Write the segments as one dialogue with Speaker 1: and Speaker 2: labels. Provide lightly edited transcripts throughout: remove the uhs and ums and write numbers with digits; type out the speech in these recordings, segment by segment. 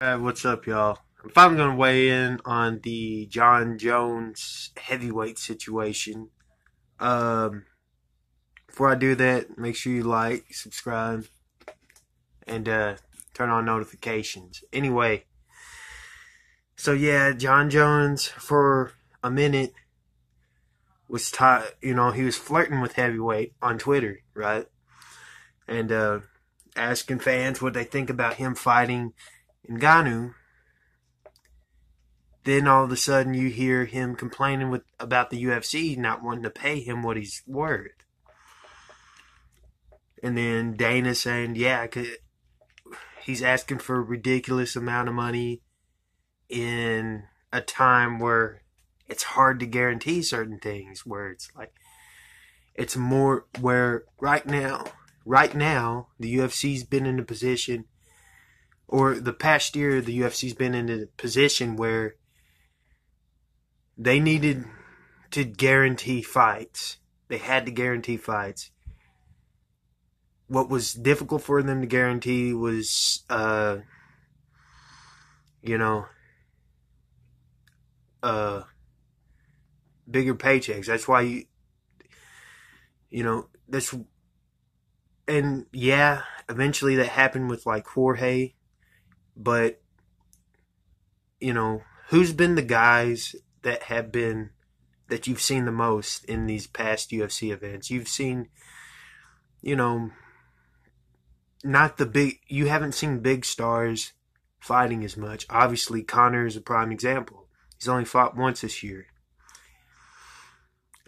Speaker 1: What's up, y'all? I'm finally going to weigh in on the Jon Jones heavyweight situation. Um, Before I do that, make sure you like, subscribe, and turn on notifications. Anyway, so yeah, Jon Jones for a minute was he was flirting with heavyweight on Twitter, right? And asking fans what they think about him fighting Ngannou. Then all of a sudden you hear him complaining about the UFC not wanting to pay him what he's worth. And then Dana saying, yeah, he's asking for a ridiculous amount of money in a time where it's hard to guarantee certain things, where it's like, it's more where right now, the UFC's been in a position, or the past year, the UFC's been in a position where they needed to guarantee fights. They had to guarantee fights. What was difficult for them to guarantee was, bigger paychecks. That's why and yeah, eventually that happened with like Jorge, but, who's been the guys that you've seen the most in these past UFC events? You've seen, not the big, you haven't seen big stars fighting as much. Obviously, Conor is a prime example. He's only fought once this year.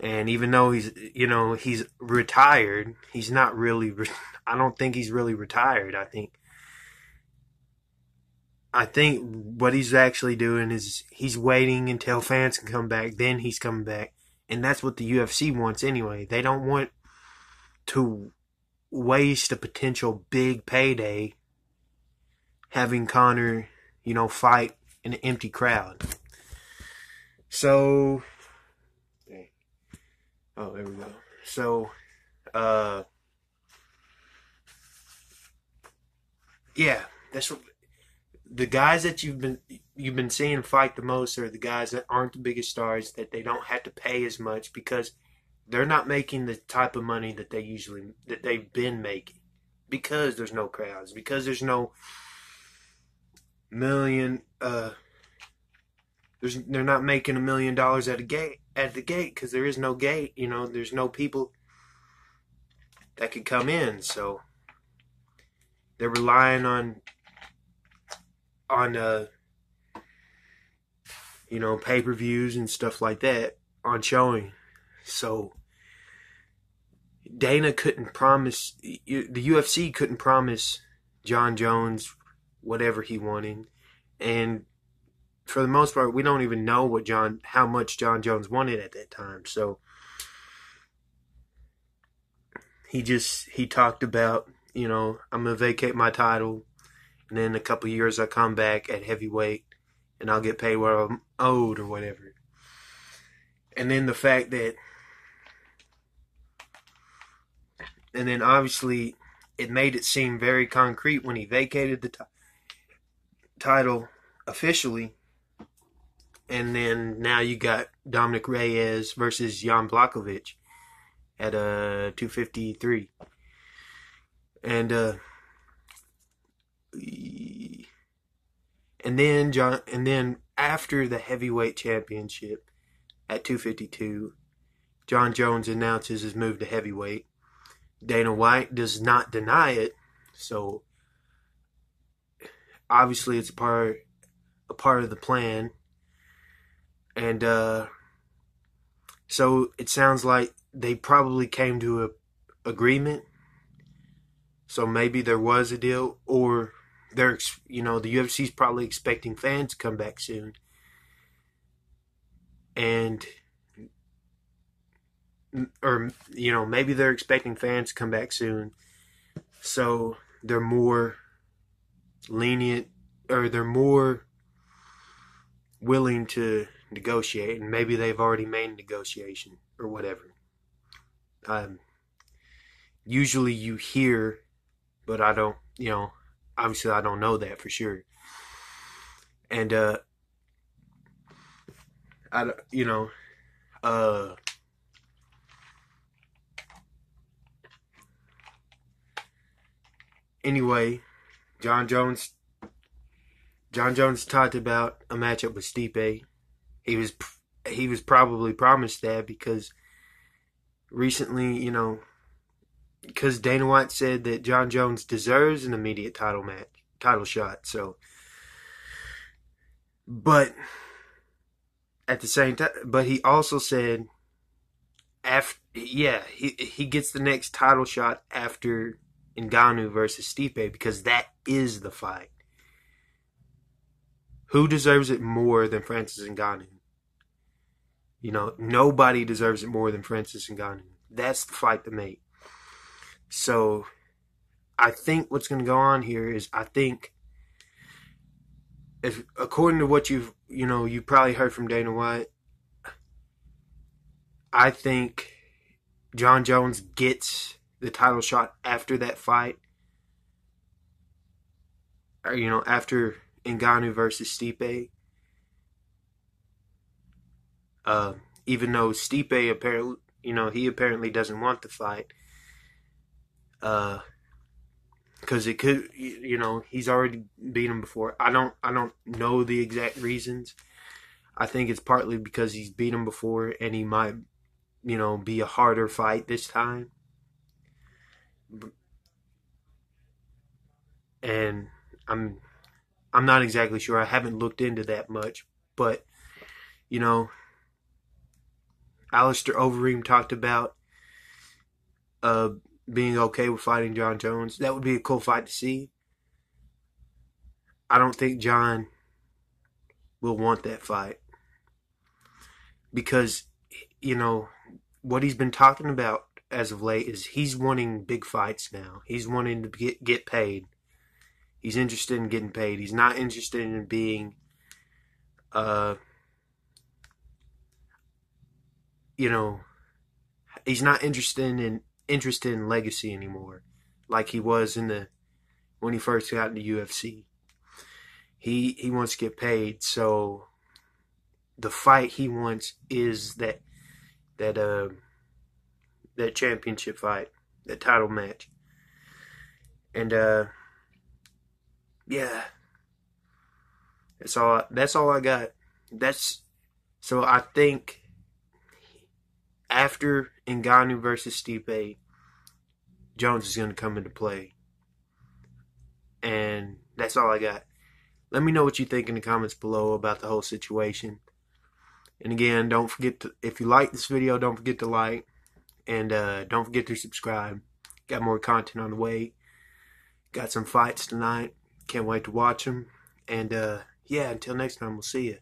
Speaker 1: And even though he's retired, he's not really, I don't think he's really retired. I think what he's actually doing is he's waiting until fans can come back, then he's coming back. And that's what the UFC wants anyway. They don't want to waste a potential big payday having Conor, fight in an empty crowd. So, oh, there we go. So, yeah, that's what the guys that you've been seeing fight the most are the guys that aren't the biggest stars, that they don't have to pay as much because they're not making the type of money that they've been making, because there's no crowds, because there's no million they're not making $1 million at the gate because there is no gate. There's no people that could come in, so they're relying on pay-per-views and stuff like that on showing. So Dana couldn't promise, the UFC couldn't promise Jon Jones whatever he wanted, and for the most part, we don't even know how much Jon Jones wanted at that time. So he talked about, I'm gonna vacate my title, and then in a couple of years I come back at heavyweight, and I'll get paid what I'm owed or whatever. And then the fact that, and then obviously it made it seem very concrete when he vacated the title officially. And then now you got Dominic Reyes versus Jan Blachowicz at 253. And then after the heavyweight championship at 252, Jon Jones announces his move to heavyweight. Dana White does not deny it, so obviously it's a part of the plan. And so it sounds like they probably came to a agreement. So maybe there was a deal, or the UFC's probably expecting fans to come back soon, and maybe they're expecting fans to come back soon, so they're more lenient, or they're more willing to negotiate, and maybe they've already made a negotiation or whatever. Usually you hear, but I don't, obviously I don't know that for sure. And I you know anyway, Jon Jones talked about a matchup with Stipe. He was probably promised that because recently, because Dana White said that Jon Jones deserves an immediate title shot. So, but at the same time, but he also said he gets the next title shot after Ngannou versus Stipe because that is the fight. Who deserves it more than Francis Ngannou? Nobody deserves it more than Francis Ngannou. That's the fight to make. So, I think what's going to go on here is I think, if according to what you probably heard from Dana White, I think Jon Jones gets the title shot after that fight, or after Ngannou versus Stipe. Even though Stipe apparently, he apparently doesn't want the fight, because it could, he's already beat him before. I don't know the exact reasons. I think it's partly because he's beat him before, and he might, be a harder fight this time. And I'm not exactly sure. I haven't looked into that much, but Alistair Overeem talked about being okay with fighting Jon Jones. That would be a cool fight to see. I don't think Jon will want that fight because, what he's been talking about as of late is he's wanting big fights now. He's wanting to get paid. He's interested in getting paid. He's not interested in being, he's not interested in legacy anymore, like he was when he first got into UFC. He wants to get paid, so the fight he wants is that championship fight, that title match. And yeah, that's all I got. So I think after Ngannou versus Stipe, Jones is going to come into play. And that's all I got. Let me know what you think in the comments below about the whole situation. And again, don't forget to, if you like this video, don't forget to like. And don't forget to subscribe. Got more content on the way. Got some fights tonight. Can't wait to watch them. And yeah, until next time, we'll see you.